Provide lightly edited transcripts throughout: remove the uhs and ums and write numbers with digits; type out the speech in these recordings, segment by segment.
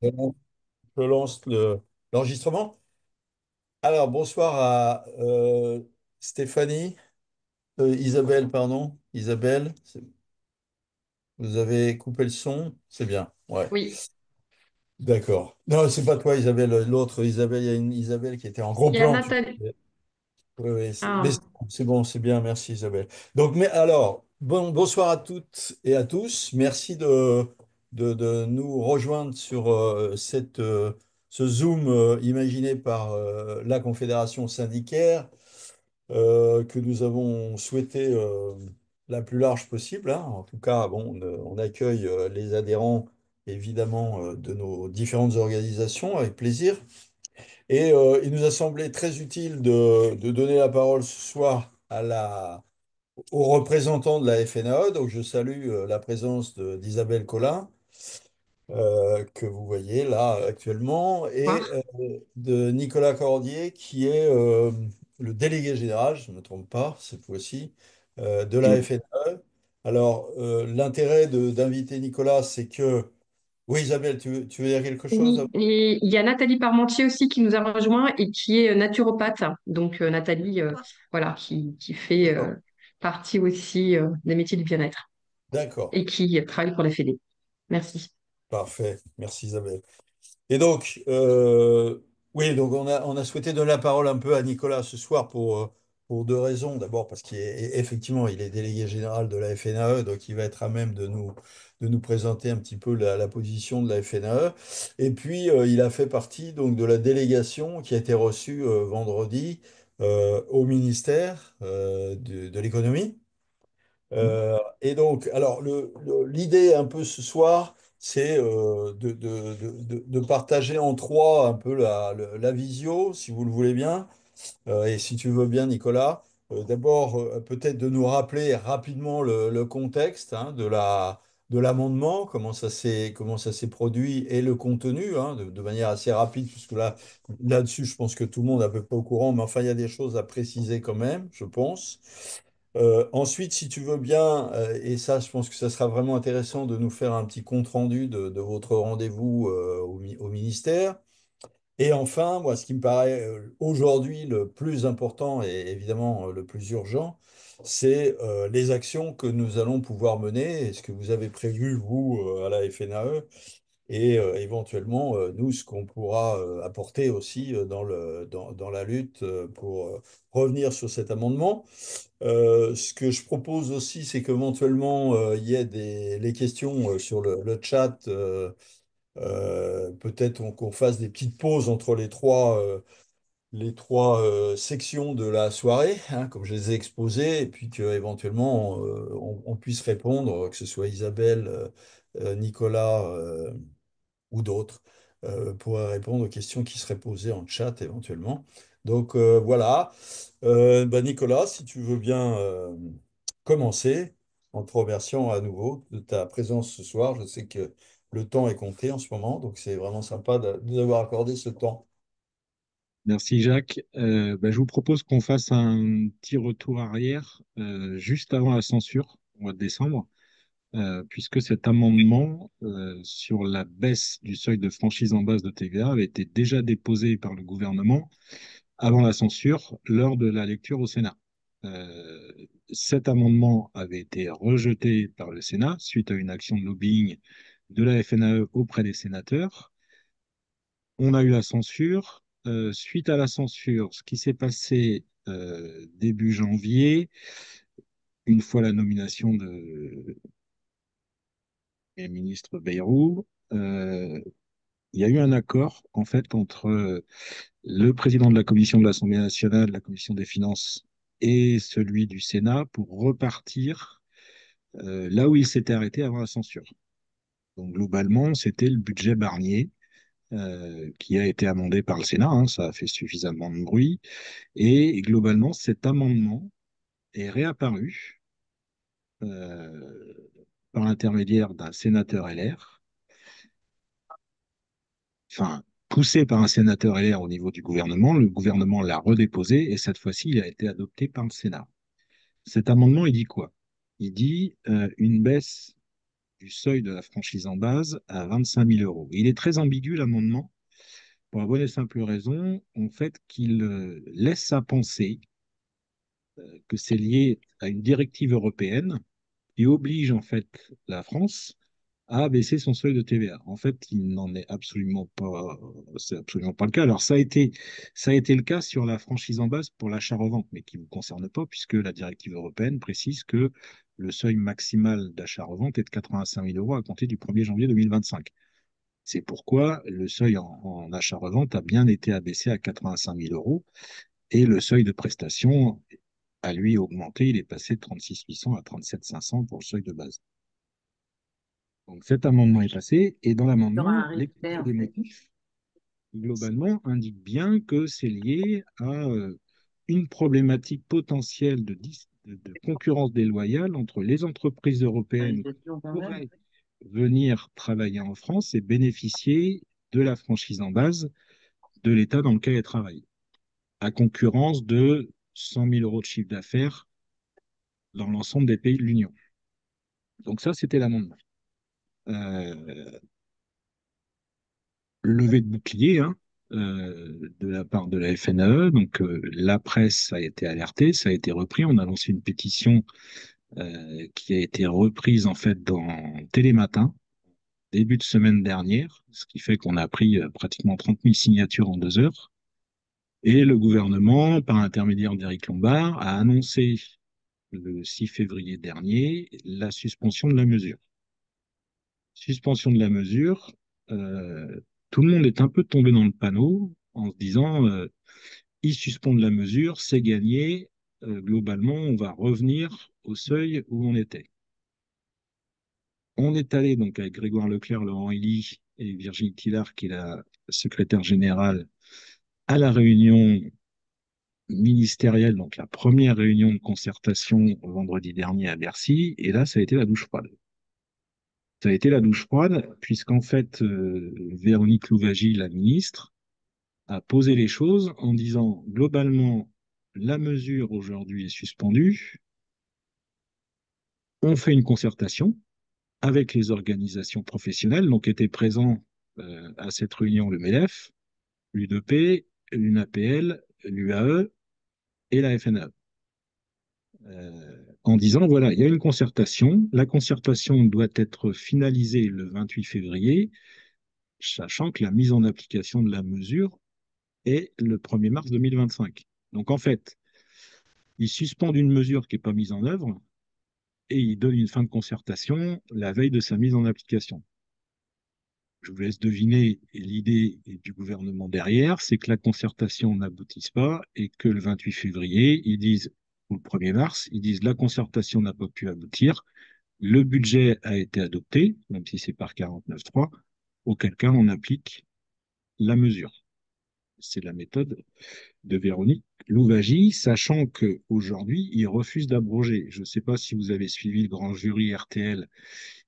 Je lance l'enregistrement. Alors, bonsoir à Stéphanie, Isabelle, pardon. Isabelle, vous avez coupé le son? C'est bien, ouais. Oui, D'accord. Non, c'est pas toi, Isabelle, l'autre Isabelle, il y a une Isabelle qui était en gros il y a plan. Nathalie. Oui, oui, mais Ah, c'est bon, c'est bien, merci Isabelle. Donc, mais alors, bonsoir à toutes et à tous. Merci de nous rejoindre sur ce Zoom imaginé par la Confédération syndicaire que nous avons souhaité la plus large possible, hein. En tout cas, bon, on accueille les adhérents évidemment de nos différentes organisations avec plaisir. Et il nous a semblé très utile de donner la parole ce soir aux représentants de la FNAE. Donc je salue la présence d'Isabelle Collin, que vous voyez là actuellement, et voir. de Nicolas Cordier, qui est le délégué général, je ne me trompe pas cette fois-ci, de la Oui. FNAE. Alors l'intérêt d'inviter Nicolas, c'est que... Oui, Isabelle, tu veux dire quelque chose? Oui, et il y a Nathalie Parmentier aussi qui nous a rejoint et qui est naturopathe. Donc Nathalie, voilà, qui fait D'accord. partie aussi des métiers du bien-être D'accord. et qui travaille pour la Fédé. Merci. Parfait. Merci Isabelle. Et donc, oui, donc on a souhaité donner la parole un peu à Nicolas ce soir pour deux raisons. D'abord parce qu'effectivement, il est délégué général de la FNAE, donc il va être à même de nous présenter un petit peu la position de la FNAE. Et puis, il a fait partie donc, de la délégation qui a été reçue vendredi au ministère de l'économie. Et donc, alors, l'idée un peu ce soir, c'est de partager en trois un peu la visio, si vous le voulez bien. Et si tu veux bien, Nicolas, d'abord, peut-être de nous rappeler rapidement le contexte hein, de l'amendement, comment ça s'est produit et le contenu, hein, de manière assez rapide, puisque là-dessus, je pense que tout le monde est à peu près au courant, mais enfin, il y a des choses à préciser quand même, je pense. Ensuite, si tu veux bien, et ça, je pense que ça sera vraiment intéressant de nous faire un petit compte-rendu de votre rendez-vous au ministère. Et enfin, moi, ce qui me paraît aujourd'hui le plus important et évidemment le plus urgent, c'est les actions que nous allons pouvoir mener et ce que vous avez prévu, vous, à la FNAE, et éventuellement, nous, ce qu'on pourra apporter aussi dans la lutte pour revenir sur cet amendement. Ce que je propose aussi, c'est qu'éventuellement, il y ait les questions sur le chat. Peut-être qu'on fasse des petites pauses entre les trois sections de la soirée, hein, comme je les ai exposées, et puis qu'éventuellement, on puisse répondre, que ce soit Isabelle, Nicolas ou d'autres, pourraient répondre aux questions qui seraient posées en chat éventuellement. Donc voilà. Bah, Nicolas, si tu veux bien commencer en te remerciant à nouveau de ta présence ce soir. Je sais que le temps est compté en ce moment, donc c'est vraiment sympa de nous avoir accordé ce temps. Merci Jacques. Je vous propose qu'on fasse un petit retour arrière juste avant la censure au mois de décembre, puisque cet amendement sur la baisse du seuil de franchise en base de TVA avait été déjà déposé par le gouvernement avant la censure lors de la lecture au Sénat. Euh, Cet amendement avait été rejeté par le Sénat suite à une action de lobbying de la FNAE auprès des sénateurs. On a eu la censure. Suite à la censure, ce qui s'est passé début janvier, une fois la nomination de ministre Bayrou, il y a eu un accord en fait entre le président de la commission de l'Assemblée nationale, la commission des finances et celui du Sénat pour repartir là où il s'était arrêté avant la censure. Donc globalement, c'était le budget Barnier qui a été amendé par le Sénat, hein, ça a fait suffisamment de bruit. Et globalement, cet amendement est réapparu par l'intermédiaire d'un sénateur LR, enfin, poussé par un sénateur LR au niveau du gouvernement. Le gouvernement l'a redéposé et cette fois-ci, il a été adopté par le Sénat. Cet amendement, il dit quoi? Il dit une baisse du seuil de la franchise en base à 25 000 euros. Il est très ambigu, l'amendement, pour la bonne et simple raison, en fait, qu'il laisse à penser que c'est lié à une directive européenne qui oblige en fait la France à baisser son seuil de TVA. En fait, il n'en est absolument pas, c'est absolument pas le cas. Alors, ça a été le cas sur la franchise en base pour l'achat-revente, mais qui ne vous concerne pas, puisque la directive européenne précise que le seuil maximal d'achat-revente est de 85 000 euros à compter du 1er janvier 2025. C'est pourquoi le seuil en achat-revente a bien été abaissé à 85 000 euros et le seuil de prestation a lui augmenté. Il est passé de 36 800 à 37 500 pour le seuil de base. Donc cet amendement est passé et dans l'amendement, l'exposé des motifs, globalement, indique bien que c'est lié à une problématique potentielle de concurrence déloyale entre les entreprises européennes qui pourraient venir travailler en France et bénéficier de la franchise en base de l'État dans lequel elles travaillent, à concurrence de 100 000 euros de chiffre d'affaires dans l'ensemble des pays de l'Union. Donc ça, c'était l'amendement. Euh, Levée de bouclier, hein, de la part de la FNAE. Donc la presse a été alertée, ça a été repris. On a lancé une pétition qui a été reprise en fait dans Télématin début de semaine dernière, ce qui fait qu'on a pris pratiquement 30 000 signatures en 2 heures. Et le gouvernement, par l'intermédiaire d'Éric Lombard, a annoncé le 6 février dernier la suspension de la mesure. Suspension de la mesure, tout le monde est un peu tombé dans le panneau en se disant ils suspendent la mesure, c'est gagné, globalement, on va revenir au seuil où on était. On est allé donc avec Grégoire Leclerc, Laurent Elie et Virginie Tillard, qui est la secrétaire générale, à la réunion ministérielle, donc la première réunion de concertation vendredi dernier à Bercy, et là, ça a été la douche froide. Ça a été la douche froide, puisqu'en fait, Véronique Louwagie, la ministre, a posé les choses en disant globalement, la mesure aujourd'hui est suspendue, on fait une concertation avec les organisations professionnelles, donc étaient présents à cette réunion le MEDEF, l'UDP, l'UNAPL, l'UAE et la FNAE. En disant, voilà, il y a une concertation, la concertation doit être finalisée le 28 février, sachant que la mise en application de la mesure est le 1er mars 2025. Donc en fait, ils suspendent une mesure qui n'est pas mise en œuvre et ils donnent une fin de concertation la veille de sa mise en application. Je vous laisse deviner l'idée du gouvernement derrière, c'est que la concertation n'aboutisse pas et que le 28 février, ils disent, ou le 1er mars, ils disent la concertation n'a pas pu aboutir, le budget a été adopté, même si c'est par 49.3, auquel cas on applique la mesure. C'est la méthode de Véronique Louwagie, sachant qu'aujourd'hui, il refuse d'abroger. Je ne sais pas si vous avez suivi le grand jury RTL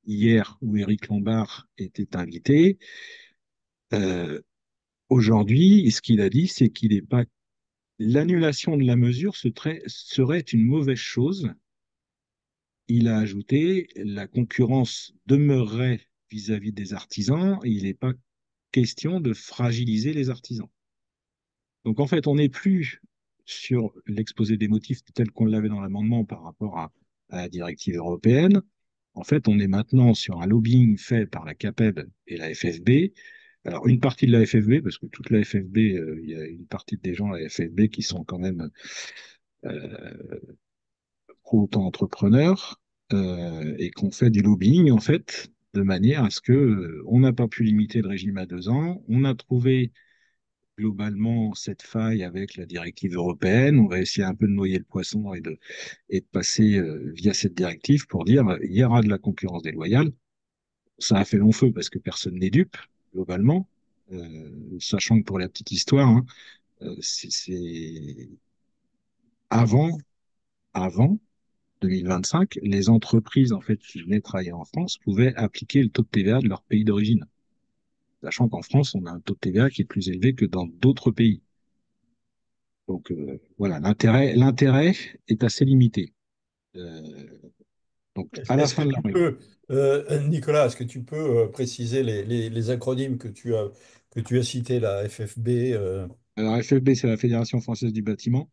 hier où Éric Lombard était invité. Euh, Aujourd'hui, ce qu'il a dit, c'est qu'il n'est pas. L'annulation de la mesure serait une mauvaise chose. Il a ajouté la concurrence demeurerait vis-à-vis des artisans et il n'est pas question de fragiliser les artisans. Donc en fait, on n'est plus sur l'exposé des motifs tel qu'on l'avait dans l'amendement par rapport à la directive européenne. En fait, on est maintenant sur un lobbying fait par la CAPEB et la FFB. Alors, une partie de la FFB, parce que toute la FFB, il y a une partie des gens à la FFB qui sont quand même euh, pro-auto-entrepreneurs et qu'on fait du lobbying, en fait, de manière à ce que on n'a pas pu limiter le régime à 2 ans. On a trouvé globalement cette faille avec la directive européenne. On va essayer un peu de noyer le poisson et de passer via cette directive pour dire il y aura de la concurrence déloyale. Ça a fait long feu parce que personne n'est dupe, globalement. Sachant que pour la petite histoire, hein, c'est avant 2025, les entreprises en fait qui venaient travailler en France pouvaient appliquer le taux de TVA de leur pays d'origine. Sachant qu'en France, on a un taux de TVA qui est plus élevé que dans d'autres pays. Donc voilà, l'intérêt est assez limité. Euh, Donc, à la Est-ce que fin de la tu réunion. peux, Nicolas, est-ce que tu peux préciser les acronymes que tu as cités, la FFB Alors, FFB, c'est la Fédération française du bâtiment.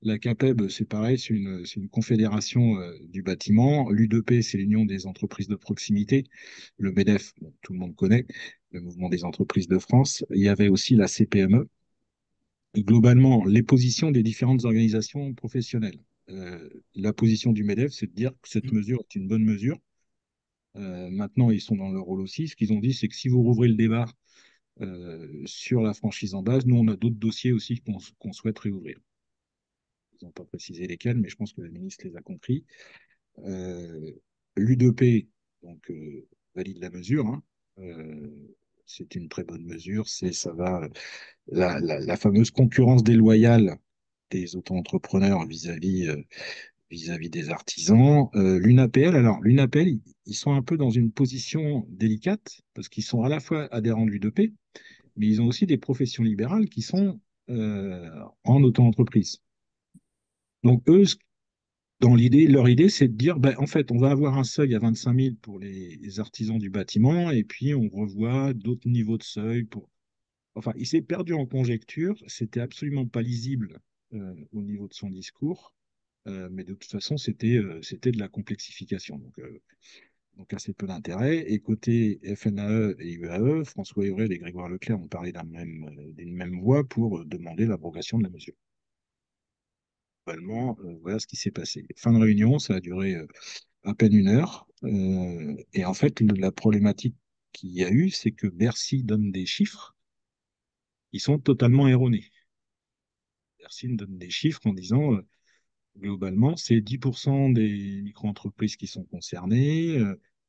La CAPEB, c'est pareil, c'est une confédération du bâtiment. L'U2P, c'est l'Union des entreprises de proximité. Le MEDEF, bon, tout le monde connaît, le Mouvement des entreprises de France. Il y avait aussi la CPME. Et globalement, les positions des différentes organisations professionnelles. La position du MEDEF, c'est de dire que cette mesure est une bonne mesure. Maintenant, ils sont dans leur rôle aussi. Ce qu'ils ont dit, c'est que si vous rouvrez le débat sur la franchise en base, nous, on a d'autres dossiers aussi qu'on souhaite réouvrir. Ils n'ont pas précisé lesquels, mais je pense que la ministre les a compris. Euh, L'U2P donc, valide la mesure. Hein. Euh, c'est une très bonne mesure. Ça va la fameuse concurrence déloyale des auto-entrepreneurs vis-à-vis des artisans. L'UNAPL, alors l'UNAPL, ils sont un peu dans une position délicate parce qu'ils sont à la fois adhérents de l'U2P, mais ils ont aussi des professions libérales qui sont en auto-entreprise. Donc eux, leur idée, c'est de dire, ben, en fait, on va avoir un seuil à 25 000 pour les artisans du bâtiment, et puis on revoit d'autres niveaux de seuil pour. Enfin, il s'est perdu en conjecture, c'était absolument pas lisible au niveau de son discours, mais de toute façon, c'était de la complexification. Donc assez peu d'intérêt. Et côté FNAE et UAE, François Hurel et Grégoire Leclerc ont parlé d'une même voix pour demander l'abrogation de la mesure. Globalement, voilà ce qui s'est passé. Fin de réunion, ça a duré à peine une heure. Et en fait, la problématique qu'il y a eu, c'est que Bercy donne des chiffres qui sont totalement erronés. Bercy donne des chiffres en disant, globalement, c'est 10% des micro-entreprises qui sont concernées.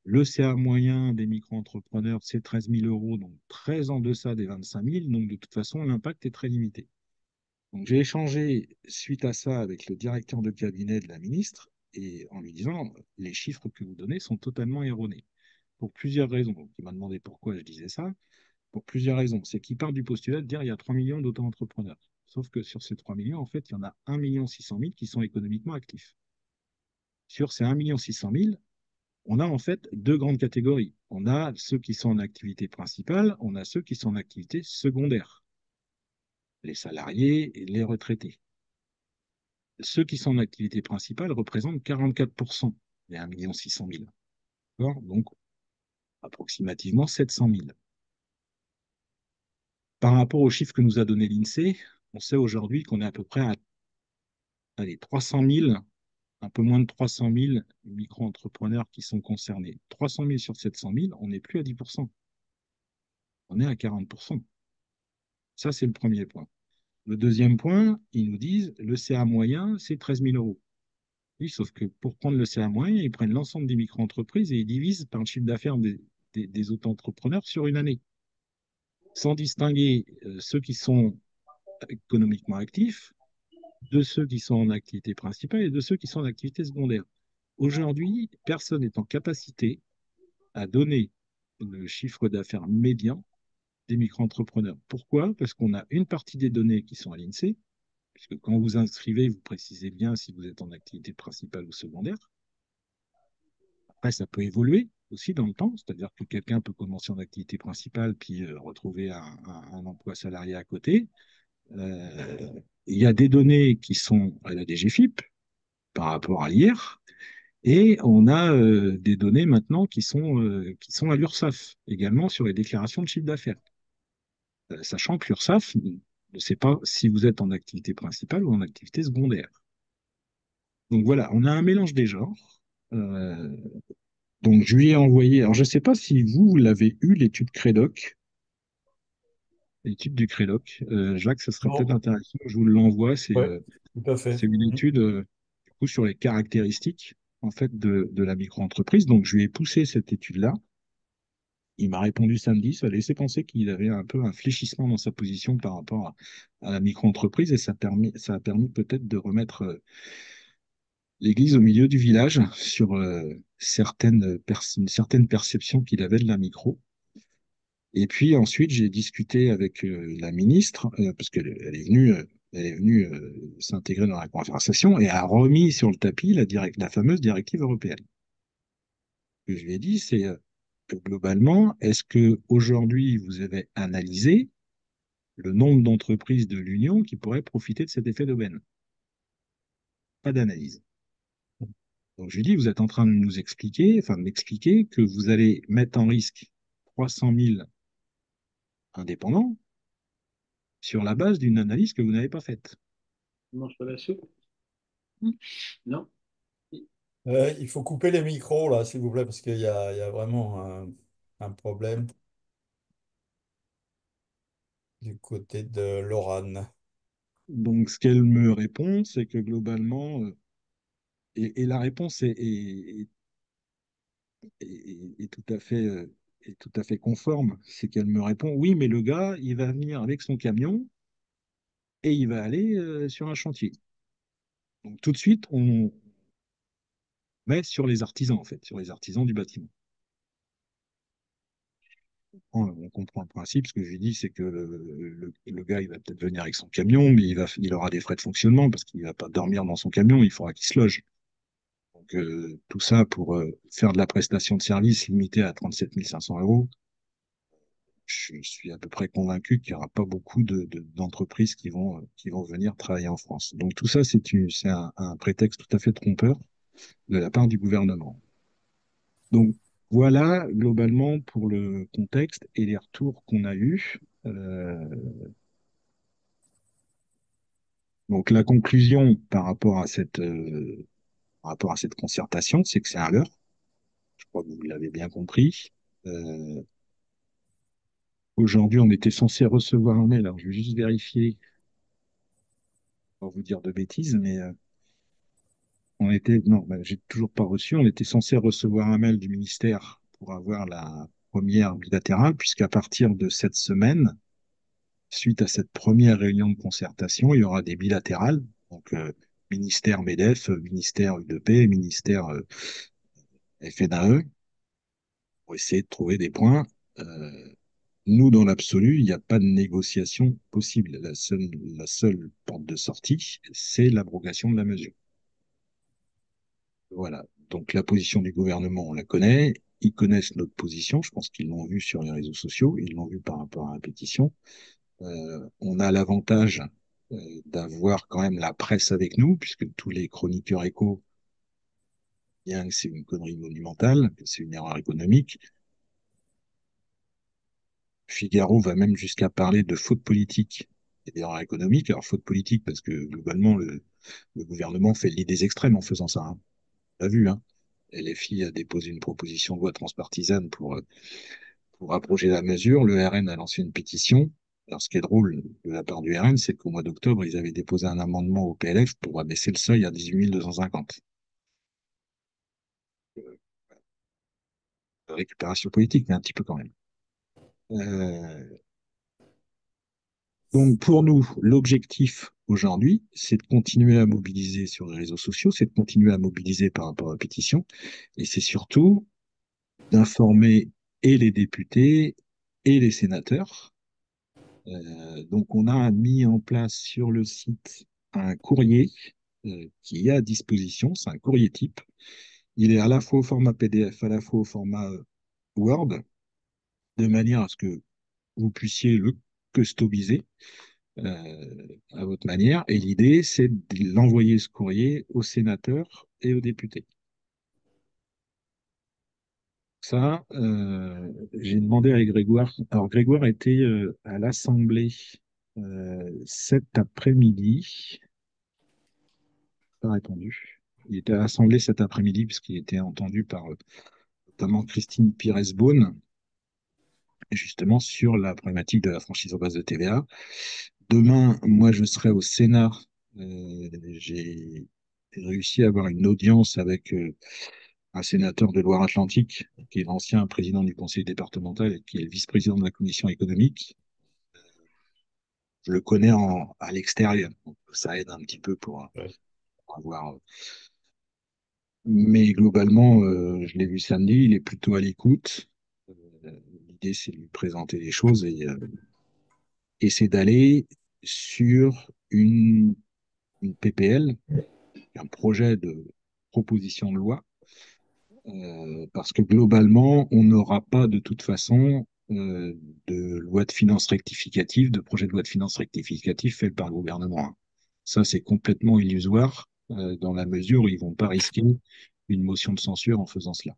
Le CA moyen des micro-entrepreneurs, c'est 13 000 euros, donc très en deçà des 25 000. Donc, de toute façon, l'impact est très limité. Donc, j'ai échangé suite à ça avec le directeur de cabinet de la ministre et en lui disant, les chiffres que vous donnez sont totalement erronés. Pour plusieurs raisons. Donc, il m'a demandé pourquoi je disais ça. Pour plusieurs raisons. C'est qu'il part du postulat de dire qu'il y a 3 millions d'auto-entrepreneurs. Sauf que sur ces 3 millions, en fait, il y en a 1 600 000 qui sont économiquement actifs. Sur ces 1 600 000, on a en fait deux grandes catégories. On a ceux qui sont en activité principale, on a ceux qui sont en activité secondaire, les salariés et les retraités. Ceux qui sont en activité principale représentent 44% des 1 600 000. Donc, approximativement 700 000. Par rapport aux chiffres que nous a donné l'INSEE, on sait aujourd'hui qu'on est à peu près à allez, 300 000, un peu moins de 300 000 micro-entrepreneurs qui sont concernés. 300 000 sur 700 000, on n'est plus à 10%, on est à 40%. Ça, c'est le premier point. Le deuxième point, ils nous disent le CA moyen, c'est 13 000 euros. Oui, sauf que pour prendre le CA moyen, ils prennent l'ensemble des micro-entreprises et ils divisent par le chiffre d'affaires des auto-entrepreneurs sur une année, sans distinguer ceux qui sont économiquement actifs de ceux qui sont en activité principale et de ceux qui sont en activité secondaire. Aujourd'hui, personne n'est en capacité à donner le chiffre d'affaires médian des micro-entrepreneurs. Pourquoi? Parce qu'on a une partie des données qui sont à l'INSEE, puisque quand vous inscrivez, vous précisez bien si vous êtes en activité principale ou secondaire. Après, ça peut évoluer aussi dans le temps, c'est-à-dire que quelqu'un peut commencer en activité principale puis retrouver un emploi salarié à côté. Il y a des données qui sont à la DGFiP par rapport à hier, et on a des données maintenant qui sont à l'URSSAF, également sur les déclarations de chiffre d'affaires. Sachant que l'URSSAF ne sait pas si vous êtes en activité principale ou en activité secondaire. Donc voilà, on a un mélange des genres. Euh, donc je lui ai envoyé, alors je ne sais pas si vous l'avez eu, l'étude Crédoc, l'étude du Crédoc. Jacques, ça serait peut-être Non, intéressant, je vous l'envoie, ouais, tout à fait. c'est une étude du coup, sur les caractéristiques en fait, de la micro-entreprise. Donc je lui ai poussé cette étude-là. Il m'a répondu samedi, ça a laissé penser qu'il avait un peu un fléchissement dans sa position par rapport à la micro-entreprise et ça a permis peut-être de remettre l'église au milieu du village sur une certaine perception qu'il avait de la micro. Et puis ensuite, j'ai discuté avec la ministre, parce qu'elle est venue s'intégrer dans la conversation et a remis sur le tapis la fameuse directive européenne. Ce que je lui ai dit, c'est que globalement, est-ce que aujourd'hui vous avez analysé le nombre d'entreprises de l'Union qui pourraient profiter de cet effet d'aubaine? Pas d'analyse. Donc je lui dis, vous êtes en train de nous expliquer, enfin de m'expliquer que vous allez mettre en risque 300 000 indépendants sur la base d'une analyse que vous n'avez pas faite. Tu manges pas la soupe? Non? Il faut couper les micros là, s'il vous plaît, parce qu'il y a vraiment un problème du côté de Lorane. Donc ce qu'elle me répond, c'est que globalement, et la réponse est est tout à fait conforme, c'est qu'elle me répond, oui, mais le gars, il va venir avec son camion et il va aller sur un chantier. Donc tout de suite, on met sur les artisans, en fait, sur les artisans du bâtiment. On comprend le principe. Ce que je lui dis, c'est que le gars, il va peut-être venir avec son camion, mais il aura des frais de fonctionnement parce qu'il ne va pas dormir dans son camion, il faudra qu'il se loge. Donc, tout ça pour faire de la prestation de service limitée à 37 500 euros. Je suis à peu près convaincu qu'il n'y aura pas beaucoup d'entreprises qui vont venir travailler en France. Donc, tout ça, c'est un prétexte tout à fait trompeur de la part du gouvernement. Donc, voilà globalement pour le contexte et les retours qu'on a eus. Donc la conclusion par rapport à cette concertation, c'est que c'est un leurre. Je crois que vous l'avez bien compris. Euh, Aujourd'hui, on était censé recevoir un mail. Alors, je vais juste vérifier pour vous dire de bêtises, mais non, ben, j'ai toujours pas reçu. On était censé recevoir un mail du ministère pour avoir la première bilatérale, puisqu'à partir de cette semaine, suite à cette première réunion de concertation, il y aura des bilatérales. Donc, ministère MEDEF, ministère UDP, ministère FNAE, pour essayer de trouver des points. Euh, Nous, dans l'absolu, il n'y a pas de négociation possible. La seule porte de sortie, c'est l'abrogation de la mesure. Voilà. Donc la position du gouvernement, on la connaît. Ils connaissent notre position. Je pense qu'ils l'ont vu sur les réseaux sociaux. Ils l'ont vu par rapport à la pétition. On a l'avantage d'avoir quand même la presse avec nous, puisque tous les chroniqueurs échos, bien que c'est une connerie monumentale, que c'est une erreur économique, Figaro va même jusqu'à parler de faute politique et d'erreur économique. Alors, faute politique, parce que globalement, le gouvernement fait le lit des extrêmes en faisant ça. Hein. On l'a vu, hein. LFI a déposé une proposition de loi transpartisane pour abroger la mesure. Le RN a lancé une pétition. Alors, ce qui est drôle de la part du RN, c'est qu'au mois d'octobre, ils avaient déposé un amendement au PLF pour abaisser le seuil à 18 250. Récupération politique, mais un petit peu quand même. Euh, Donc pour nous, l'objectif aujourd'hui, c'est de continuer à mobiliser sur les réseaux sociaux, c'est de continuer à mobiliser par rapport à la pétition, et c'est surtout d'informer et les députés et les sénateurs. Donc on a mis en place sur le site un courrier qui est à disposition, c'est un courrier type. Il est à la fois au format PDF, à la fois au format Word, de manière à ce que vous puissiez le customiser à votre manière. Et l'idée, c'est de l'envoyer ce courrier aux sénateurs et aux députés. Ça, j'ai demandé à Grégoire. Alors, Grégoire était à l'Assemblée cet après-midi. Pas répondu. Il était à l'Assemblée cet après-midi puisqu'il était entendu par notamment Christine Pires-Beaune, justement sur la problématique de la franchise en base de TVA. Demain, moi, je serai au Sénat. J'ai réussi à avoir une audience avec un sénateur de Loire-Atlantique, qui est l'ancien président du conseil départemental et qui est le vice-président de la commission économique. Je le connais à l'extérieur, donc ça aide un petit peu Ouais. pour avoir. Mais globalement, je l'ai vu samedi, il est plutôt à l'écoute. L'idée, c'est de lui présenter les choses et c'est d'aller sur une PPL, un projet de proposition de loi parce que globalement, on n'aura pas de toute façon de loi de finances rectificative, de projet de loi de finances rectificative fait par le gouvernement. Ça, c'est complètement illusoire dans la mesure où ils vont pas risquer une motion de censure en faisant cela.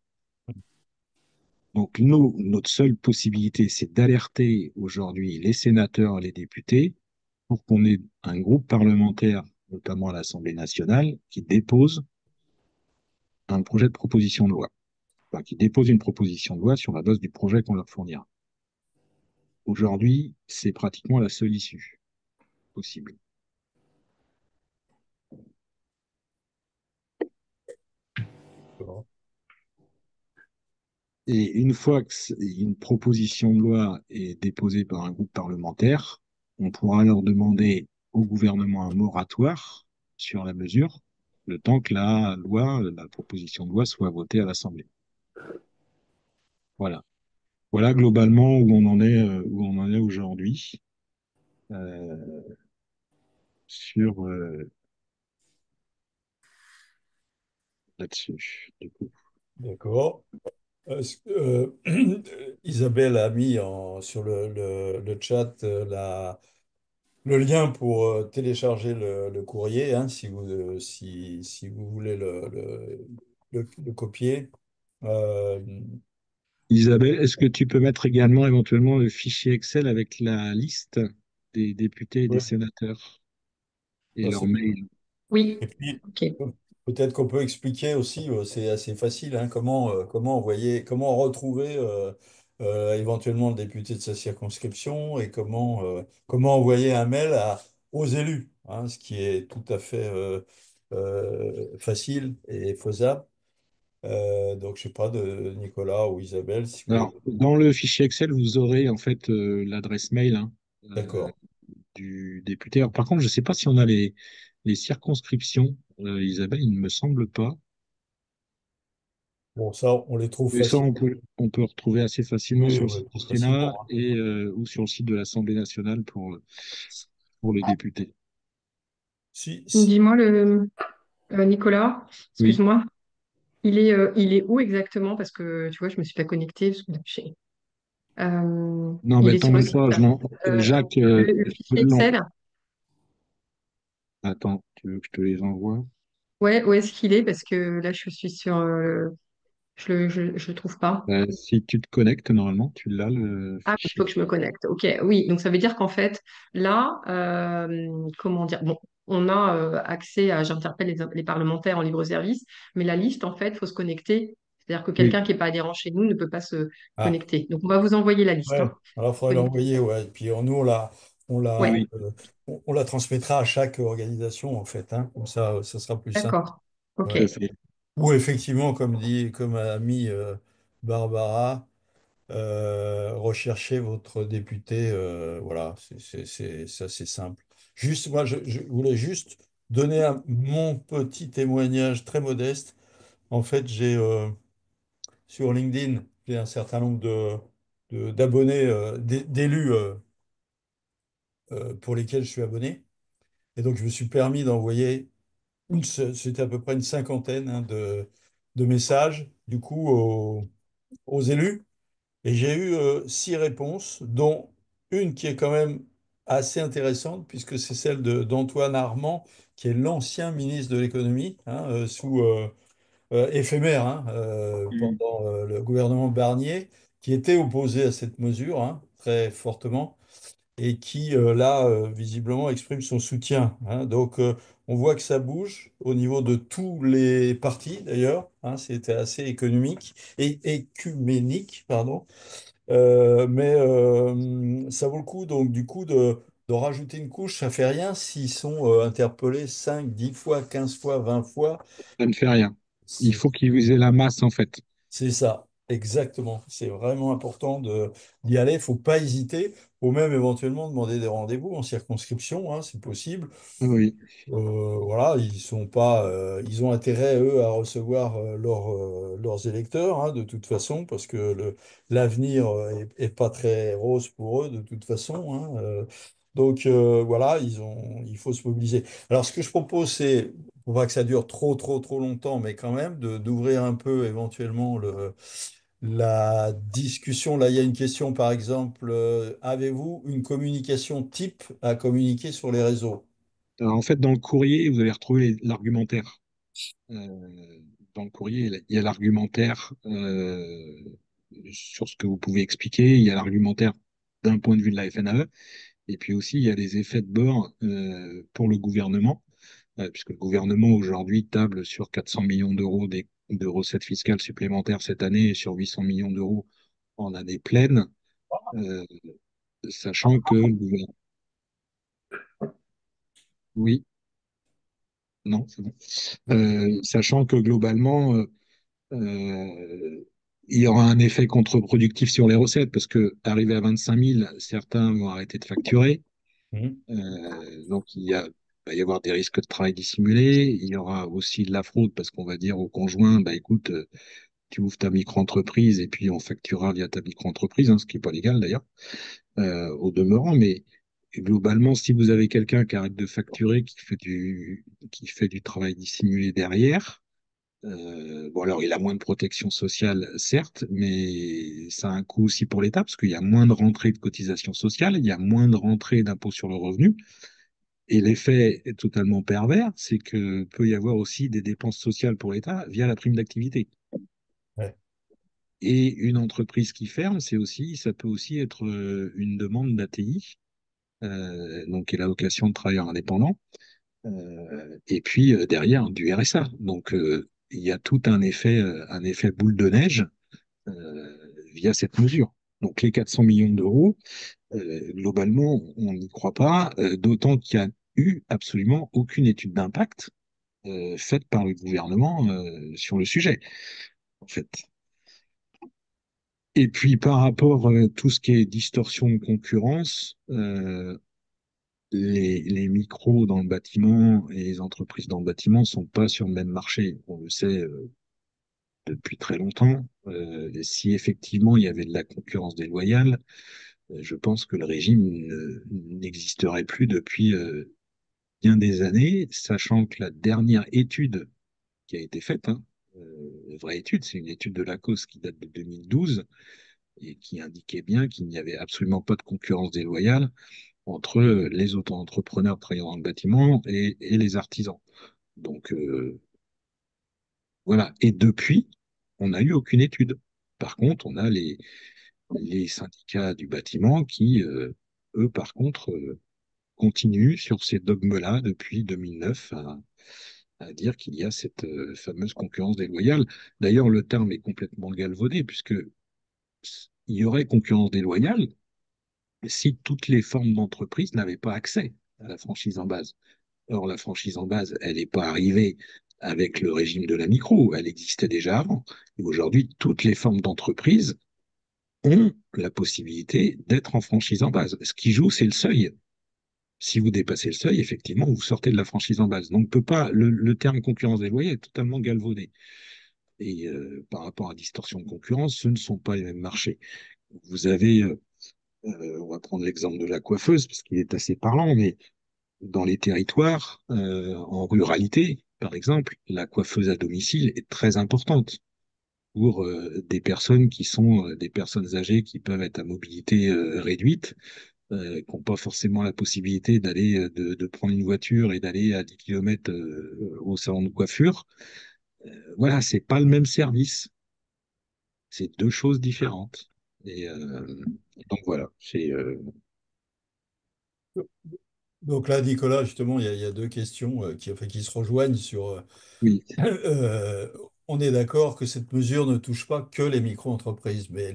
Donc, nous, notre seule possibilité, c'est d'alerter aujourd'hui les sénateurs et les députés pour qu'on ait un groupe parlementaire, notamment à l'Assemblée nationale, qui dépose un projet de proposition de loi, enfin, qui dépose une proposition de loi sur la base du projet qu'on leur fournira. Aujourd'hui, c'est pratiquement la seule issue possible. Et une fois que une proposition de loi est déposée par un groupe parlementaire, on pourra leur demander au gouvernement un moratoire sur la mesure, le temps que la proposition de loi soit votée à l'Assemblée. Voilà. Voilà globalement où on en est aujourd'hui euh, sur là-dessus. Du coup. D'accord. Isabelle a mis sur le chat le lien pour télécharger le courrier, hein, si vous voulez le copier. Euh, Isabelle, est-ce que tu peux mettre également éventuellement le fichier Excel avec la liste des députés et des ouais, sénateurs et ça, leur c'est bien. mail? Oui, Et puis, ok. peut-être qu'on peut expliquer aussi, c'est assez facile, hein, comment envoyer, comment retrouver éventuellement le député de sa circonscription et comment envoyer un mail aux élus, hein, ce qui est tout à fait facile et faisable. Donc, je sais pas, de Nicolas ou Isabelle, si vous Alors, avez... dans le fichier Excel, vous aurez en fait l'adresse mail hein, euh, D'accord. du député. Alors, par contre, je ne sais pas si on a les circonscriptions, Isabelle, il ne me semble pas. Bon, ça, on les trouve Et ça, facilement. on peut retrouver assez facilement Oui, sur le on les site du trouve Sénat facilement, hein. et ou sur le site de l'Assemblée nationale pour les députés. Si, Dis-moi, Nicolas, Oui. excuse-moi, il est où exactement? Parce que tu vois, je me suis pas connectée. Non, Il mais est sur le t'embête site. pas, Euh, Jacques, le fichier non. Excel, Attends, tu veux que je te les envoie? ouais, où est-ce qu'il est? Parce que là, je suis sur je le trouve pas. Si tu te connectes, normalement, tu l'as, le Ah, il faut fichier. que je me connecte. Ok, oui. Donc ça veut dire qu'en fait, là, comment dire? Bon, on a accès à, j'interpelle les parlementaires en libre service, mais la liste, en fait, il faut se connecter. C'est-à-dire que Oui. quelqu'un qui n'est pas adhérent chez nous ne peut pas se ah, connecter. Donc on va vous envoyer la liste, ouais. hein. Alors, il faudrait Connecter. l'envoyer, ouais. Et puis, nous, Ouais, Oui. on la transmettra à chaque organisation, en fait, hein. Comme ça sera plus simple. d'accord. Ok. Ouais. Tout à fait. Ou effectivement, comme a mis Barbara, recherchez votre député. Voilà, c'est assez simple. Juste, moi, je voulais juste donner mon petit témoignage très modeste. En fait, sur LinkedIn, j'ai un certain nombre d'abonnés, d'élus pour lesquels je suis abonné. Et donc, je me suis permis d'envoyer c'était à peu près une cinquantaine, hein, de messages, du coup, aux élus. Et j'ai eu 6 réponses, dont une qui est quand même assez intéressante, puisque c'est celle d'Antoine Armand, qui est l'ancien ministre de l'économie, hein, sous éphémère, hein, Mm. pendant le gouvernement Barnier, qui était opposé à cette mesure, hein, très fortement, et qui, là, visiblement, exprime son soutien, hein. Donc, on voit que ça bouge au niveau de tous les partis, d'ailleurs, hein. C'était assez économique et écuménique, pardon. Mais ça vaut le coup, donc, du coup, de rajouter une couche. Ça fait rien s'ils sont interpellés 5, 10 fois, 15 fois, 20 fois. Ça ne fait rien. Il C'est faut qu'ils aient la masse, en fait. c'est ça, exactement. C'est vraiment important d'y aller. Il ne faut pas hésiter. Il faut même éventuellement demander des rendez-vous en circonscription, hein, c'est possible. Oui, Voilà, ils ont intérêt, eux, à recevoir leurs électeurs, hein, de toute façon, parce que l'avenir est pas très rose pour eux, de toute façon, hein. Donc voilà, il faut se mobiliser. Alors ce que je propose, c'est, pour pas que ça dure trop, trop, trop longtemps, mais quand même, d'ouvrir un peu éventuellement la discussion. Là, il y a une question, par exemple, avez-vous une communication type à communiquer sur les réseaux? Alors, en fait, dans le courrier, vous allez retrouver l'argumentaire. Euh, Dans le courrier, il y a l'argumentaire sur ce que vous pouvez expliquer, il y a l'argumentaire d'un point de vue de la FNAE, et puis aussi il y a les effets de bord pour le gouvernement, puisque le gouvernement aujourd'hui table sur 400 millions d'euros de recettes fiscales supplémentaires cette année et sur 800 millions d'euros en année pleine, euh, sachant que le gouvernement... Oui, non, c'est bon. Sachant que globalement, il y aura un effet contre-productif sur les recettes parce que arrivé à 25 000, certains vont arrêter de facturer. Mhm. Donc va y avoir des risques de travail dissimulé. Il y aura aussi de la fraude parce qu'on va dire au conjoint, bah écoute, tu ouvres ta micro-entreprise et puis on facturera via ta micro-entreprise, hein, ce qui n'est pas légal d'ailleurs, au demeurant. Mais globalement, si vous avez quelqu'un qui arrête de facturer, qui fait du travail dissimulé derrière, bon, alors, il a moins de protection sociale, certes, mais ça a un coût aussi pour l'État, parce qu'il y a moins de rentrées de cotisations sociales, il y a moins de rentrées d'impôts sur le revenu. Et l'effet est totalement pervers, c'est que peut y avoir aussi des dépenses sociales pour l'État via la prime d'activité. Ouais. Et une entreprise qui ferme, ça peut aussi être une demande d'ATI, donc qui est l'allocation de travailleurs indépendants, et puis derrière du RSA. Donc il y a tout un effet boule de neige via cette mesure. Donc les 400 millions d'euros, globalement, on n'y croit pas, d'autant qu'il n'y a eu absolument aucune étude d'impact faite par le gouvernement sur le sujet, en fait. Et puis par rapport à tout ce qui est distorsion de concurrence, les micros dans le bâtiment et les entreprises dans le bâtiment ne sont pas sur le même marché. On le sait depuis très longtemps. Et si effectivement il y avait de la concurrence déloyale, je pense que le régime n'existerait plus depuis bien des années, sachant que la dernière étude qui a été faite, hein, vraie étude, c'est une étude de l'ACOS qui date de 2012 et qui indiquait bien qu'il n'y avait absolument pas de concurrence déloyale entre les auto-entrepreneurs travaillant dans le bâtiment et les artisans. Donc voilà. Et depuis, on n'a eu aucune étude. Par contre, on a les syndicats du bâtiment qui, eux, par contre, continue sur ces dogmes-là depuis 2009 à dire qu'il y a cette fameuse concurrence déloyale. D'ailleurs, le terme est complètement galvaudé, puisque il y aurait concurrence déloyale si toutes les formes d'entreprise n'avaient pas accès à la franchise en base. Or, la franchise en base, elle n'est pas arrivée avec le régime de la micro, elle existait déjà avant. Et aujourd'hui, toutes les formes d'entreprise ont la possibilité d'être en franchise en base. Ce qui joue, c'est le seuil. Si vous dépassez le seuil, effectivement, vous sortez de la franchise en base. Donc, peut pas, le terme concurrence déloyale est totalement galvaudé. Et par rapport à distorsion de concurrence, ce ne sont pas les mêmes marchés. Vous avez, on va prendre l'exemple de la coiffeuse, parce qu'il est assez parlant, mais dans les territoires, en ruralité, par exemple, la coiffeuse à domicile est très importante pour des personnes qui sont des personnes âgées qui peuvent être à mobilité réduite, qui n'ont pas forcément la possibilité d'aller, de prendre une voiture et d'aller à 10 km au salon de coiffure. Voilà, c'est pas le même service. C'est deux choses différentes. Et donc voilà, Donc là, Nicolas, justement, il y a deux questions enfin, qui se rejoignent sur... oui, euh, on est d'accord que cette mesure ne touche pas que les micro-entreprises, mais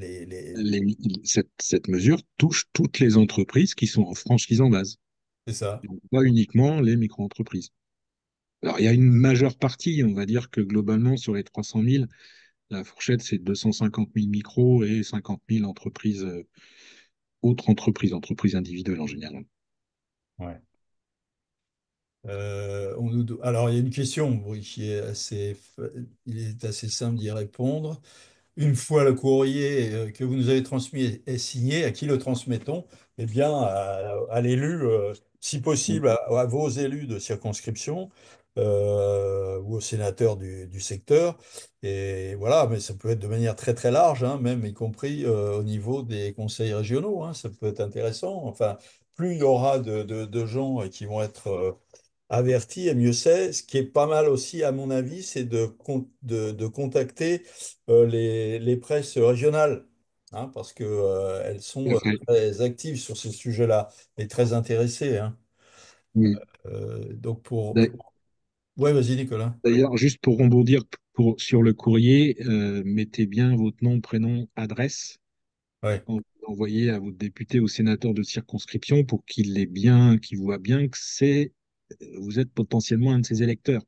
cette mesure touche toutes les entreprises qui sont en franchise en base, c'est ça. donc pas uniquement les micro-entreprises. Alors il y a une majeure partie, on va dire que globalement sur les 300 000, la fourchette c'est 250 000 micros et 50 000 entreprises, autres entreprises, entreprises individuelles en général. Ouais. Alors, il y a une question oui, il est assez simple d'y répondre. une fois le courrier que vous nous avez transmis est signé, à qui le transmettons? Eh bien, à l'élu, si Mm. possible, à vos élus de circonscription ou aux sénateurs du secteur. Et voilà, mais ça peut être de manière très très large, hein, même y compris au niveau des conseils régionaux, hein, ça peut être intéressant. Enfin, plus il y aura de gens qui vont être averti, et mieux c'est. Ce qui est pas mal aussi, à mon avis, c'est de contacter les presses régionales, hein, parce que, elles Tout à sont fait. très actives sur ce sujet-là et très intéressées, hein. Oui. Donc pour... D'a- Ouais, vas-y, Nicolas. D'ailleurs, juste pour rebondir sur le courrier, mettez bien votre nom, prénom, adresse. Ouais, Envoyez à votre député ou sénateur de circonscription pour qu'il ait bien, qu'il voit bien que vous êtes potentiellement un de ses électeurs.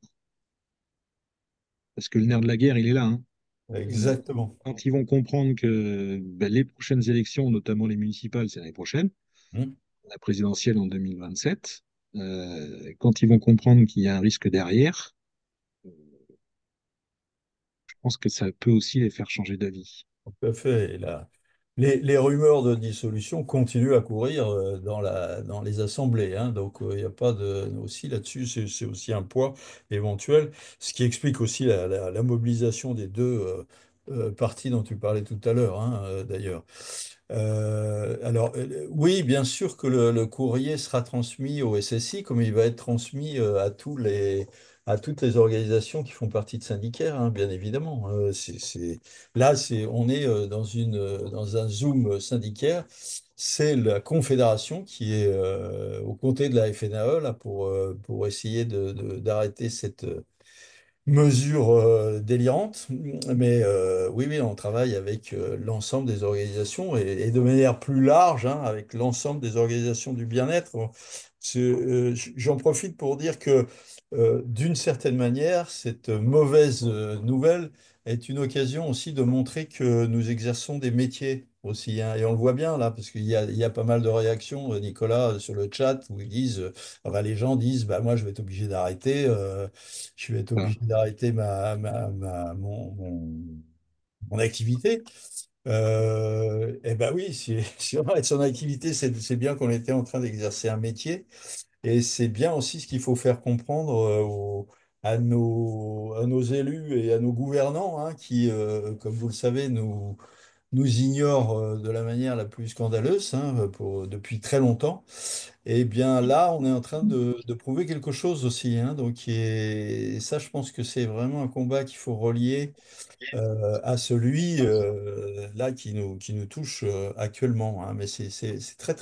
Parce que le nerf de la guerre, il est là, hein. Euh, exactement. Quand ils vont comprendre que ben, les prochaines élections, notamment les municipales, c'est l'année prochaine, Hmm. la présidentielle en 2027, quand ils vont comprendre qu'il y a un risque derrière, je pense que ça peut aussi les faire changer d'avis. Tout à fait. Et les rumeurs de dissolution continuent à courir dans les assemblées, hein. Donc, il n'y a pas de... Aussi là-dessus, c'est aussi un poids éventuel. Ce qui explique aussi la mobilisation des deux partis dont tu parlais tout à l'heure, hein, d'ailleurs. Alors, oui, bien sûr que le courrier sera transmis au SSI, comme il va être transmis à toutes les organisations qui font partie de syndicaires, hein, bien évidemment. Là, on est dans un Zoom syndicaire. C'est la Confédération qui est aux côtés de la FNAE là, pour essayer d'arrêter cette mesure délirante. Mais oui, oui, on travaille avec l'ensemble des organisations et de manière plus large, hein, avec l'ensemble des organisations du bien-être. J'en profite pour dire que d'une certaine manière, cette mauvaise nouvelle est une occasion aussi de montrer que nous exerçons des métiers aussi, hein. Et on le voit bien là, parce il y a pas mal de réactions, Nicolas, sur le chat, où ils disent, enfin, les gens disent, bah, moi je vais être obligé d'arrêter. Je vais être Voilà. obligé d'arrêter mon activité. Eh ben oui, si on arrête son activité, c'est bien qu'on était en train d'exercer un métier. Et c'est bien aussi ce qu'il faut faire comprendre à nos élus et à nos gouvernants, hein, qui, comme vous le savez, nous ignorent de la manière la plus scandaleuse, hein, depuis très longtemps. Et bien là, on est en train de prouver quelque chose aussi, hein. Donc, et ça, je pense que c'est vraiment un combat qu'il faut relier à celui là qui nous touche actuellement, hein. Mais c'est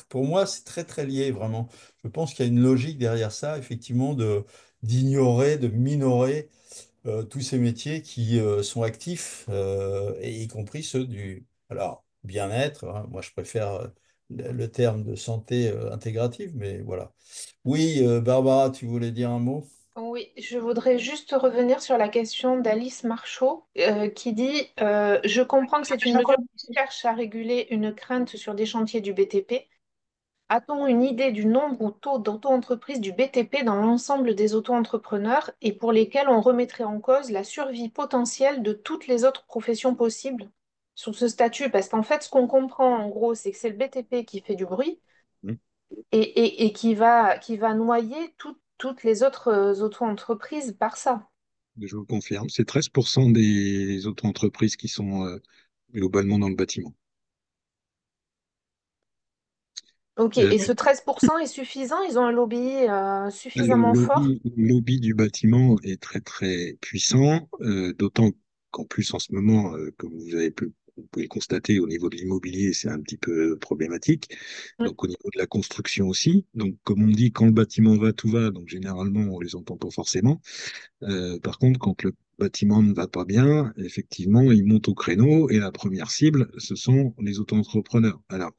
pour moi, c'est très très lié, vraiment. Je pense qu'il y a une logique derrière ça, effectivement, d'ignorer, de minorer tous ces métiers qui sont actifs, et y compris ceux du alors, bien-être, hein. Moi, je préfère le terme de santé intégrative, mais voilà. Oui, Barbara, tu voulais dire un mot? Oui, je voudrais juste revenir sur la question d'Alice Marceau qui dit Je comprends que c'est une mesure qui cherche à réguler une crainte sur des chantiers du BTP. A-t-on une idée du nombre ou taux d'auto-entreprise du BTP dans l'ensemble des auto-entrepreneurs et pour lesquels on remettrait en cause la survie potentielle de toutes les autres professions possibles sur ce statut? Parce qu'en fait, ce qu'on comprend en gros, c'est que c'est le BTP qui fait du bruit Mm. et qui va noyer toutes les autres auto-entreprises par ça. Je vous confirme, c'est 13% des auto-entreprises qui sont globalement dans le bâtiment. Ok, Euh, et ce 13% est suffisant? Ils ont un lobby le suffisamment fort? lobby du bâtiment est très très puissant, d'autant qu'en plus en ce moment, comme vous pouvez le constater au niveau de l'immobilier, c'est un petit peu problématique. Mm. Donc au niveau de la construction aussi. Donc comme on dit, quand le bâtiment va, tout va. Donc généralement, on les entend pas forcément. Par contre, quand le bâtiment ne va pas bien, effectivement, il monte au créneau et la première cible, ce sont les auto-entrepreneurs. Alors,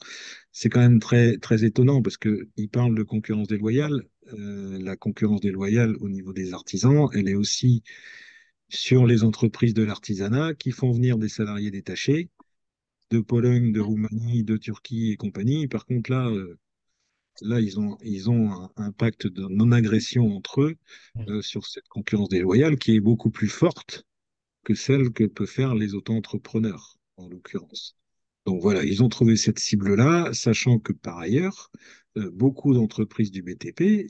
c'est quand même très, très étonnant parce que il parle de concurrence déloyale. La concurrence déloyale au niveau des artisans, elle est aussi sur les entreprises de l'artisanat qui font venir des salariés détachés de Pologne, de Roumanie, de Turquie et compagnie. Par contre, là, ils ont un pacte de non-agression entre eux sur cette concurrence déloyale qui est beaucoup plus forte que celle que peuvent faire les auto-entrepreneurs, en l'occurrence. Donc voilà, ils ont trouvé cette cible-là, sachant que par ailleurs, beaucoup d'entreprises du BTP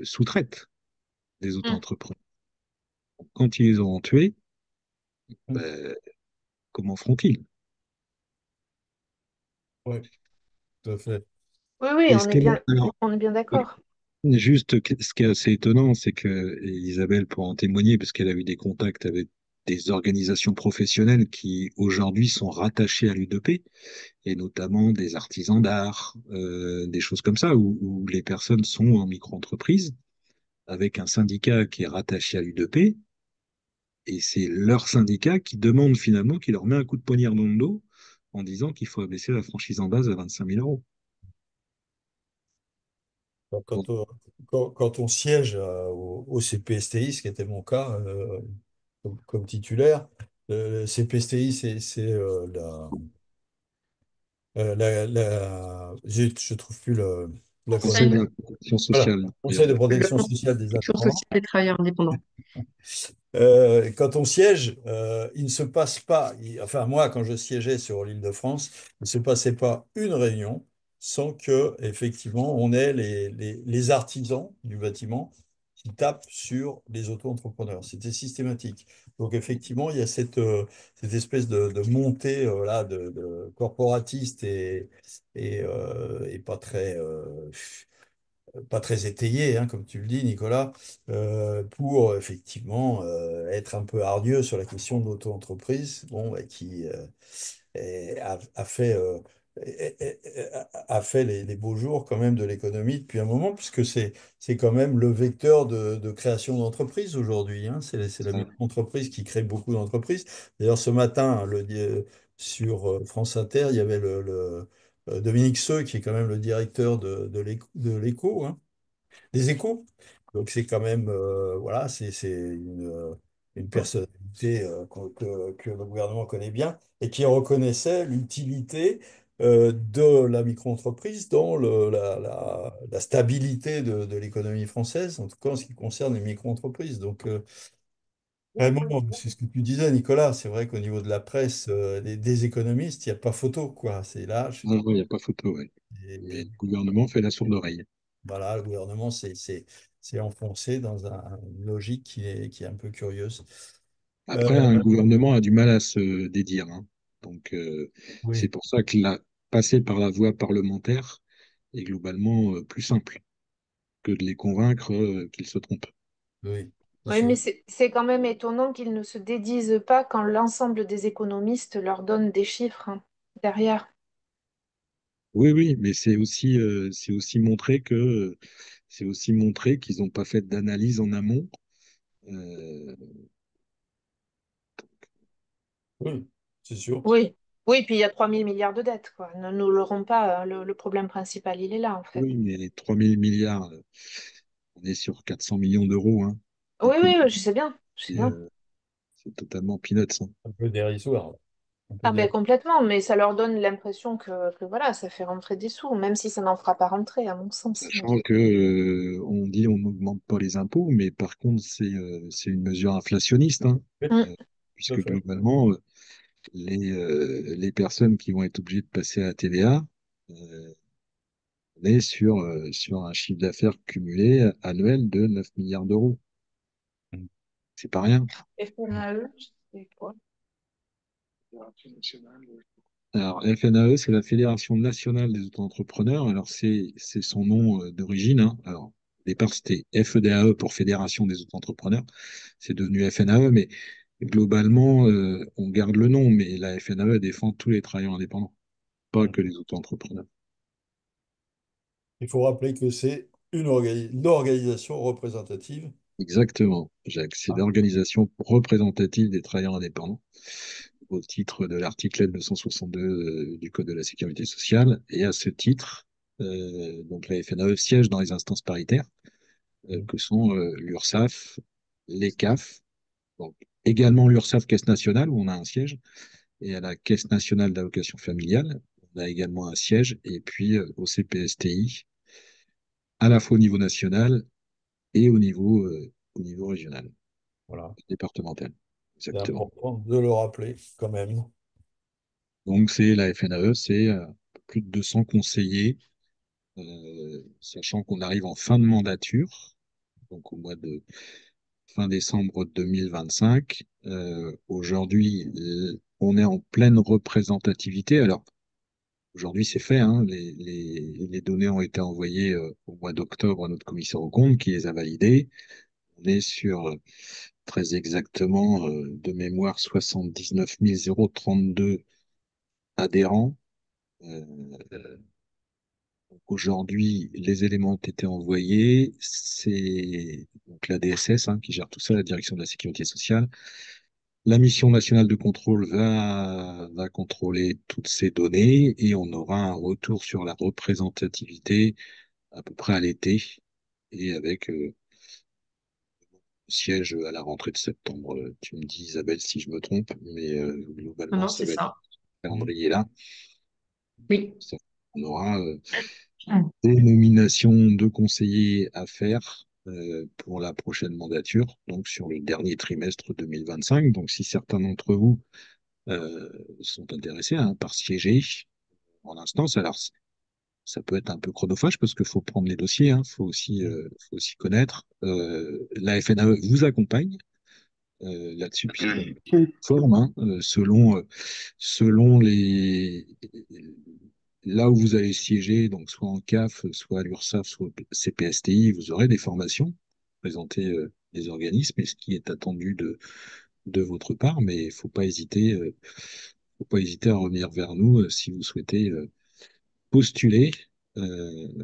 sous-traitent des Mm. auto-entrepreneurs. Quand ils les auront tués, Mm. ben, comment feront-ils? Oui, tout à fait. Oui, oui, Et ce qui est, alors, on est bien d'accord. juste, ce qui est assez étonnant, c'est que et Isabelle pourra en témoigner, parce qu'elle a eu des contacts avec des organisations professionnelles qui aujourd'hui sont rattachées à l'U2P, et notamment des artisans d'art, des choses comme ça, où les personnes sont en micro-entreprise, avec un syndicat qui est rattaché à l'U2P, et c'est leur syndicat qui demande finalement, qui leur met un coup de poignard dans le dos en disant qu'il faut abaisser la franchise en base à 25 000 euros. Donc, Bon, quand on siège au CPSTI, ce qui était mon cas comme titulaire, le CPSTI, je trouve plus Conseil de l'acronyme. la protection Voilà, sociale. Conseil de Le protection sociale des protection indépendants. sociale des travailleurs indépendants. Quand on siège, il ne se passe pas, enfin moi quand je siégeais sur l'Île-de-France, il ne se passait pas une réunion sans que effectivement on ait les artisans du bâtiment qui tapent sur les auto-entrepreneurs. C'était systématique. Donc effectivement, il y a cette espèce de montée là, de corporatiste et pas très étayé, hein, comme tu le dis, Nicolas, pour effectivement être un peu hargneux sur la question de l'auto-entreprise, bon, bah, qui a fait, a fait les beaux jours quand même de l'économie depuis un moment, puisque c'est quand même le vecteur de création d'entreprises aujourd'hui, hein. C'est la Ça, micro-entreprise qui crée beaucoup d'entreprises. D'ailleurs, ce matin, sur France Inter, il y avait Dominique Seux, qui est quand même le directeur de l'Écho, hein, des Échos. Donc c'est quand même, voilà, c'est une personnalité que le gouvernement connaît bien et qui reconnaissait l'utilité de la micro-entreprise dans la stabilité de l'économie française, en tout cas en ce qui concerne les micro-entreprises. Donc vraiment, c'est ce que tu disais, Nicolas, c'est vrai qu'au niveau de la presse, des économistes, il n'y a pas photo, quoi. C'est là, non, il n'y a pas photo, ouais. Et le gouvernement fait la sourde oreille. voilà, le gouvernement s'est enfoncé dans une logique qui est un peu curieuse. Euh, Après, un gouvernement a du mal à se dédire, hein. Donc, c'est oui, pour ça que passer par la voie parlementaire est globalement plus simple que de les convaincre qu'ils se trompent. oui, c'est Oui, mais sûr. c'est quand même étonnant qu'ils ne se dédisent pas quand l'ensemble des économistes leur donnent des chiffres, hein, derrière. Oui, oui, mais c'est aussi montrer qu'ils n'ont pas fait d'analyse en amont. Euh, Oui, c'est sûr. Oui, oui, puis il y a 3 000 milliards de dettes, quoi. Ne nous l'aurons pas, hein, le problème principal, il est là, en fait. oui, mais 3 000 milliards, on est sur 400 millions d'euros, hein, Oui, oui, d'économie. oui, je sais bien, je sais Et, bien. c'est totalement peanuts, hein. Un peu dérisoire. Un peu Ah ben dérisoire. complètement, mais ça leur donne l'impression que voilà, ça fait rentrer des sous, même si ça n'en fera pas rentrer, à mon sens. Mais Sachant que, on dit on n'augmente pas les impôts, mais par contre, c'est une mesure inflationniste, hein, Oui, Mm. euh, tout à puisque fait. globalement, les personnes qui vont être obligées de passer à la TVA, on est sur un chiffre d'affaires cumulé annuel de 9 milliards d'euros. C'est pas rien. FNAE, c'est quoi? Alors, FNAE, c'est la Fédération nationale des auto-entrepreneurs. Alors, c'est son nom d'origine, hein. Alors, au départ, c'était FEDAE pour Fédération des auto-entrepreneurs. C'est devenu FNAE, mais globalement, on garde le nom, mais la FNAE défend tous les travailleurs indépendants, pas que les auto-entrepreneurs. Il faut rappeler que c'est une organisation représentative. Exactement, Jacques. C'est Ah, l'organisation représentative des travailleurs indépendants au titre de l'article L262 du Code de la sécurité sociale. Et à ce titre, donc la FNAE siège dans les instances paritaires que sont l'URSSAF, les CAF, donc également l'URSSAF Caisse nationale où on a un siège, et à la Caisse nationale d'allocation familiale, on a également un siège, et puis au CPSTI, à la fois au niveau national et au niveau régional, voilà. départemental. C'est exactement. important de le rappeler quand même. Donc, c'est la FNAE, c'est plus de 200 conseillers, sachant qu'on arrive en fin de mandature, donc au mois de fin décembre 2025. Aujourd'hui, on est en pleine représentativité. Alors, aujourd'hui, c'est fait, hein, les données ont été envoyées au mois d'octobre à notre commissaire aux comptes qui les a validées. On est sur très exactement de mémoire 79 032 adhérents. Euh, Aujourd'hui, les éléments ont été envoyés. C'est donc la DSS hein, qui gère tout ça, la Direction de la Sécurité sociale. La mission nationale de contrôle va contrôler toutes ces données et on aura un retour sur la représentativité à peu près à l'été et avec siège à la rentrée de septembre. Tu me dis, Isabelle, si je me trompe, mais Non, globalement, non, ça c'est va être ça. ce calendrier-là. Oui. On aura Mm. des nominations de conseillers à faire pour la prochaine mandature, donc sur le dernier trimestre 2025. Donc, si certains d'entre vous euh, sont intéressés par siéger en instance, alors ça peut être un peu chronophage parce qu'il faut prendre les dossiers, hein, faut aussi connaître. La FNAE vous accompagne là-dessus, puisqu'on forme selon là où vous allez siéger, donc soit en CAF, soit à l'URSSAF, soit au CPSTI, vous aurez des formations présenter des organismes et ce qui est attendu de votre part, mais il faut pas hésiter à revenir vers nous si vous souhaitez postuler euh,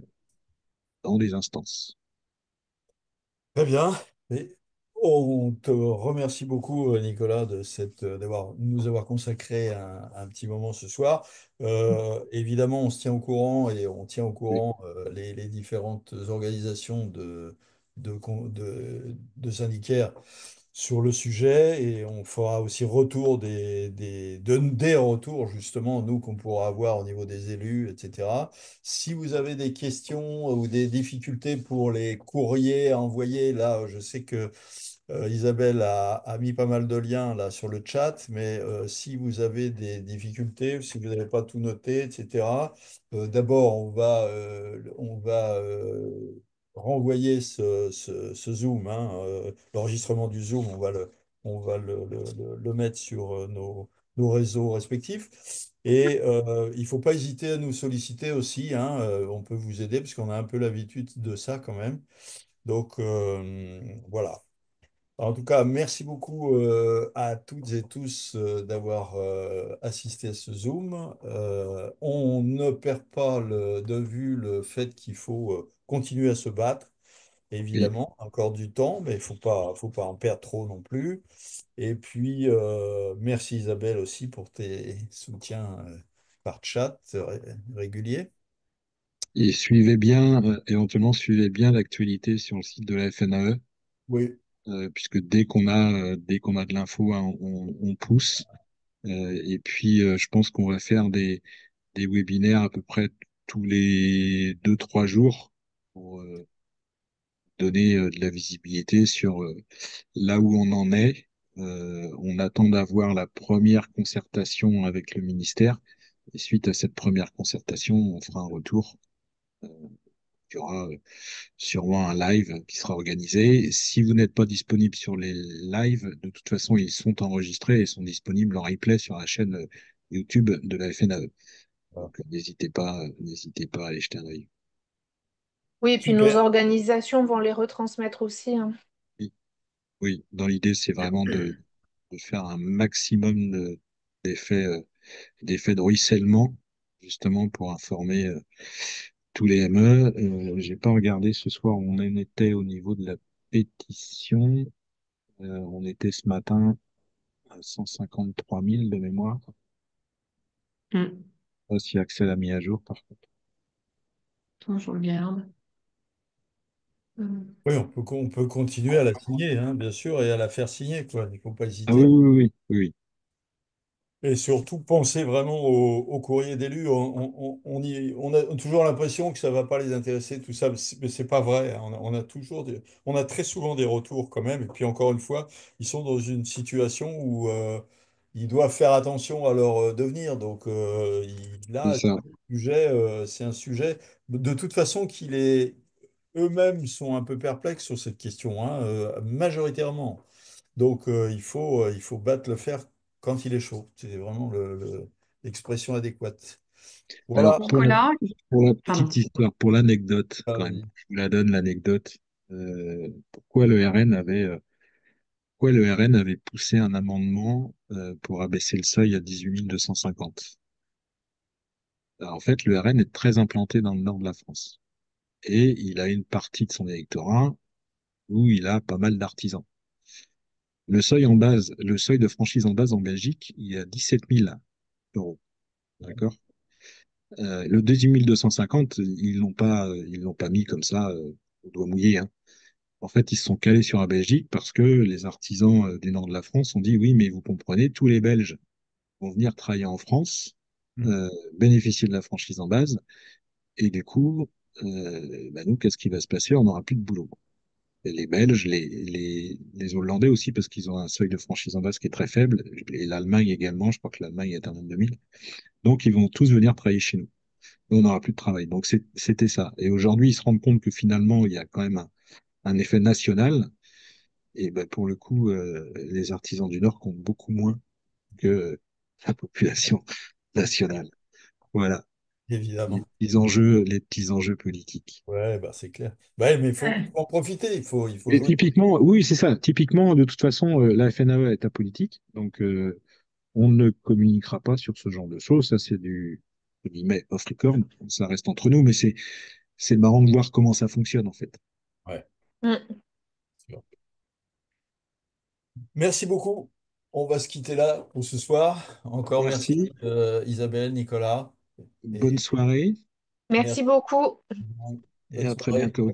dans des instances. Très bien. Et on te remercie beaucoup, Nicolas, d'avoir nous avoir consacré un petit moment ce soir. Évidemment, on se tient au courant et on tient au Oui. courant les différentes organisations de syndicaires sur le sujet et on fera aussi retour des retours justement, nous, qu'on pourra avoir au niveau des élus, etc. Si vous avez des questions ou des difficultés pour les courriers à envoyer, là, je sais que Isabelle a mis pas mal de liens là sur le chat, mais si vous avez des difficultés, si vous n'avez pas tout noté, etc., d'abord, on va renvoyer ce Zoom, hein, l'enregistrement du Zoom, on va le mettre sur nos réseaux respectifs. Et il ne faut pas hésiter à nous solliciter aussi, hein, on peut vous aider parce qu'on a un peu l'habitude de ça quand même. Donc voilà. En tout cas, merci beaucoup à toutes et tous d'avoir assisté à ce Zoom. On ne perd pas de vue le fait qu'il faut continuer à se battre. Oui. Évidemment, encore du temps, mais il faut pas en perdre trop non plus. Et puis, merci Isabelle aussi pour tes soutiens par chat réguliers. Et suivez bien, éventuellement, suivez bien l'actualité sur le site de la FNAE, Oui. puisque dès qu'on a de l'info, hein, on pousse. Et puis, je pense qu'on va faire des webinaires à peu près tous les 2, 3 jours pour donner de la visibilité sur là où on en est. On attend d'avoir la première concertation avec le ministère. Et suite à cette première concertation, on fera un retour. Il y aura sûrement un live qui sera organisé. Si vous n'êtes pas disponible sur les lives, de toute façon, ils sont enregistrés et sont disponibles en replay sur la chaîne YouTube de la FNAE. Voilà. Donc, n'hésitez pas à aller jeter un œil. Oui, et puis nos Super. organisations vont les retransmettre aussi, hein. Oui, oui, dans l'idée, c'est vraiment de faire un maximum d'effets, d'effets de ruissellement, justement pour informer tous les ME. J'ai pas regardé ce soir où on en était au niveau de la pétition. On était ce matin à 153 000 de mémoire. Mm. Pas si Axel a mis à jour, par contre. Attends, je regarde. Oui, on peut continuer à la signer, hein, bien sûr, et à la faire signer, quoi. Il ne faut pas Ah oui, hésiter. oui, oui, oui. Oui. Et surtout, penser vraiment au courrier d'élus. On a toujours l'impression que ça ne va pas les intéresser, tout ça, mais c'est pas vrai, hein. On a très souvent des retours quand même. Et puis encore une fois, ils sont dans une situation où ils doivent faire attention à leur devenir. Donc C'est là, ça. c'est un sujet de toute façon qui les eux-mêmes sont un peu perplexes sur cette question, hein, majoritairement. Donc il faut battre le fer quand il est chaud. C'est vraiment l'expression adéquate. Voilà. Alors, Nicolas, pour la pardon. petite histoire, pour l'anecdote, Ah, quand même, vas-y. je vous la donne, l'anecdote. Pourquoi le RN pourquoi le RN avait poussé un amendement pour abaisser le seuil à 18 250? Alors, en fait, le RN est très implanté dans le nord de la France. Et il a une partie de son électorat où il a pas mal d'artisans. Le seuil de franchise en base en Belgique, il est à 17 000 euros. D'accord? Le 18 250, ils l'ont pas mis comme ça, au doigt mouillé, hein. En fait, ils se sont calés sur la Belgique parce que les artisans du nord de la France ont dit oui, mais vous comprenez, tous les Belges vont venir travailler en France, Hmm. euh, bénéficier de la franchise en base, et du coup, bah nous, qu'est-ce qui va se passer? On n'aura plus de boulot. Et les Belges, les Hollandais aussi, parce qu'ils ont un seuil de franchise en base qui est très faible, et l'Allemagne également, je crois que l'Allemagne est à 22 000. Donc, ils vont tous venir travailler chez nous. Et on n'aura plus de travail. Donc, c'était ça. Et aujourd'hui, ils se rendent compte que finalement, il y a quand même un effet national. Et ben, pour le coup, les artisans du Nord comptent beaucoup moins que la population nationale. Voilà, Évidemment. les petits enjeux politiques. Ouais, bah, c'est clair. Ouais, mais il faut en profiter. Il faut Et jouer. typiquement, oui, c'est ça. Typiquement, de toute façon, la FNAE est apolitique, donc on ne communiquera pas sur ce genre de choses. Ça, c'est du entre guillemets, off record. Ça reste entre nous, mais c'est marrant de voir comment ça fonctionne en fait. Ouais. Mm. Merci beaucoup. On va se quitter là pour ce soir. Encore merci, Merci, Isabelle, Nicolas. bonne Et soirée Merci merci beaucoup. Bonne et à très soirée. bientôt.